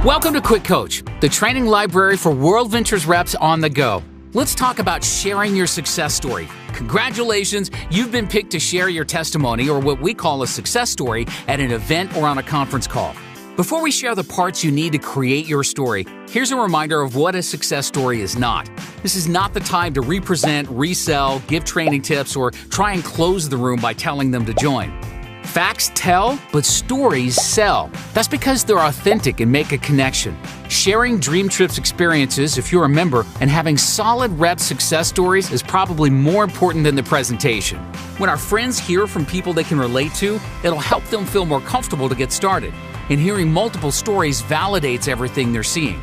Welcome to QuickCoach, the training library for WorldVentures reps on the go. Let's talk about sharing your success story. Congratulations, you've been picked to share your testimony, or what we call a success story, at an event or on a conference call. Before we share the parts you need to create your story, here's a reminder of what a success story is not. This is not the time to represent, resell, give training tips, or try and close the room by telling them to join. Facts tell, but stories sell. That's because they're authentic and make a connection. Sharing Dream Trips experiences, if you're a member, and having solid rep success stories is probably more important than the presentation. When our friends hear from people they can relate to, it'll help them feel more comfortable to get started. And hearing multiple stories validates everything they're seeing.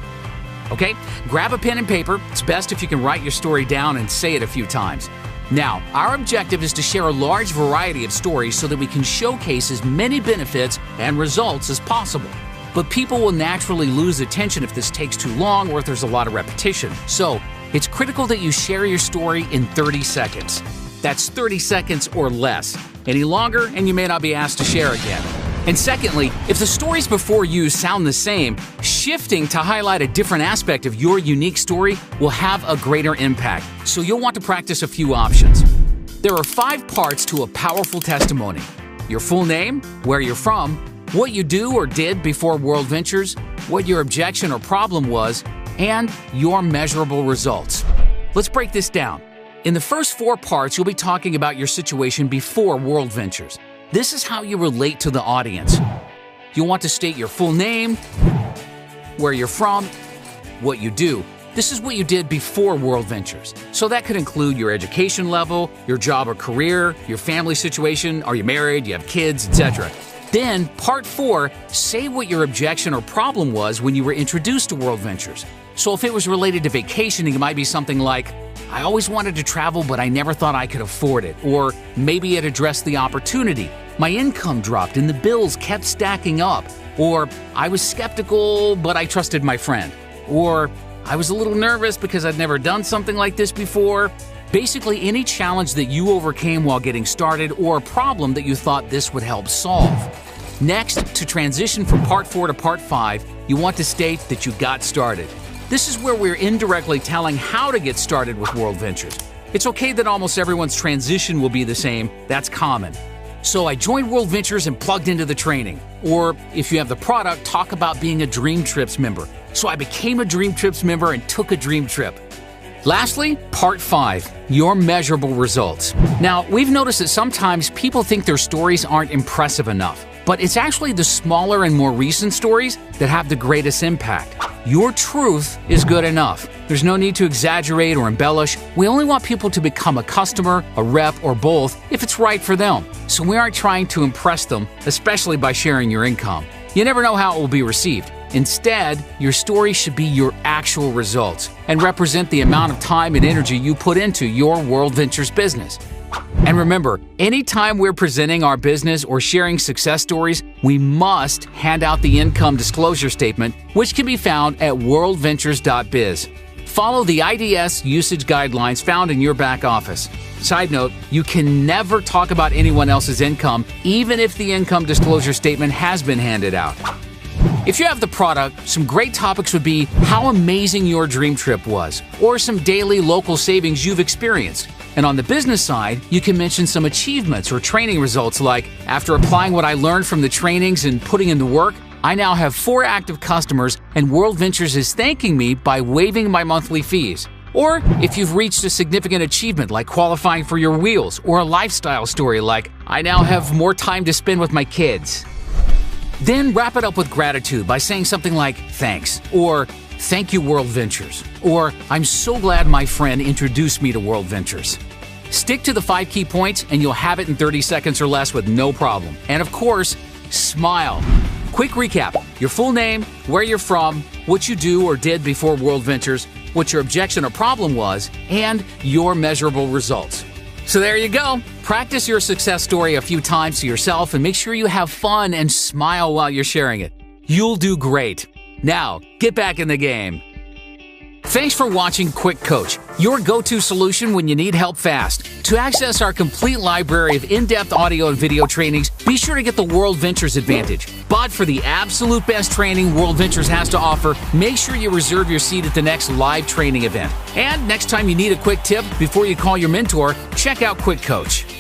Okay, grab a pen and paper. It's best if you can write your story down and say it a few times. Now, our objective is to share a large variety of stories so that we can showcase as many benefits and results as possible. But people will naturally lose attention if this takes too long or if there's a lot of repetition. So, it's critical that you share your story in 30 seconds. That's 30 seconds or less. Any longer, and you may not be asked to share again. And secondly, if the stories before you sound the same, shifting to highlight a different aspect of your unique story will have a greater impact. So you'll want to practice a few options. There are 5 parts to a powerful testimony: your full name, where you're from, what you do or did before WorldVentures, what your objection or problem was, and your measurable results. Let's break this down. In the first 4 parts, you'll be talking about your situation before WorldVentures. This is how you relate to the audience. You'll want to state your full name, where you're from, what you do. This is what you did before WorldVentures. So that could include your education level, your job or career, your family situation, are you married, you have kids, etc. Then, part 4, say what your objection or problem was when you were introduced to WorldVentures. So if it was related to vacationing, it might be something like, I always wanted to travel, but I never thought I could afford it. Or maybe it addressed the opportunity. My income dropped and the bills kept stacking up. Or I was skeptical, but I trusted my friend. Or I was a little nervous because I'd never done something like this before. Basically, any challenge that you overcame while getting started or a problem that you thought this would help solve. Next, to transition from part 4 to part 5, you want to state that you got started. This is where we're indirectly telling how to get started with WorldVentures. It's okay that almost everyone's transition will be the same. That's common. So I joined WorldVentures and plugged into the training. Or if you have the product, talk about being a Dream Trips member. So I became a Dream Trips member and took a Dream Trip. Lastly, part 5, your measurable results. Now, we've noticed that sometimes people think their stories aren't impressive enough. But it's actually the smaller and more recent stories that have the greatest impact. Your truth is good enough. There's no need to exaggerate or embellish. We only want people to become a customer, a rep, or both if it's right for them. So we aren't trying to impress them, especially by sharing your income. You never know how it will be received. Instead, your story should be your actual results and represent the amount of time and energy you put into your WorldVentures business. And remember, anytime we're presenting our business or sharing success stories, we must hand out the income disclosure statement, which can be found at worldventures.biz. Follow the IDS usage guidelines found in your back office. Side note, you can never talk about anyone else's income, even if the income disclosure statement has been handed out. If you have the product, some great topics would be how amazing your dream trip was, or some daily local savings you've experienced. And on the business side, you can mention some achievements or training results like, after applying what I learned from the trainings and putting in the work, I now have 4 active customers and WorldVentures is thanking me by waiving my monthly fees. Or if you've reached a significant achievement like qualifying for your wheels, or a lifestyle story like, I now have more time to spend with my kids. Then wrap it up with gratitude by saying something like, thanks, or thank you, WorldVentures, or I'm so glad my friend introduced me to WorldVentures. Stick to the 5 key points and you'll have it in 30 seconds or less with no problem. And of course, smile. Quick recap: your full name, where you're from, what you do or did before WorldVentures, what your objection or problem was, and your measurable results. So there you go. Practice your success story a few times to yourself and make sure you have fun and smile while you're sharing it. You'll do great. Now, get back in the game. Thanks for watching QuickCoach, your go-to solution when you need help fast. To access our complete library of in-depth audio and video trainings, be sure to get the WorldVentures Advantage. But for the absolute best training WorldVentures has to offer, make sure you reserve your seat at the next live training event. And next time you need a quick tip before you call your mentor, check out QuickCoach.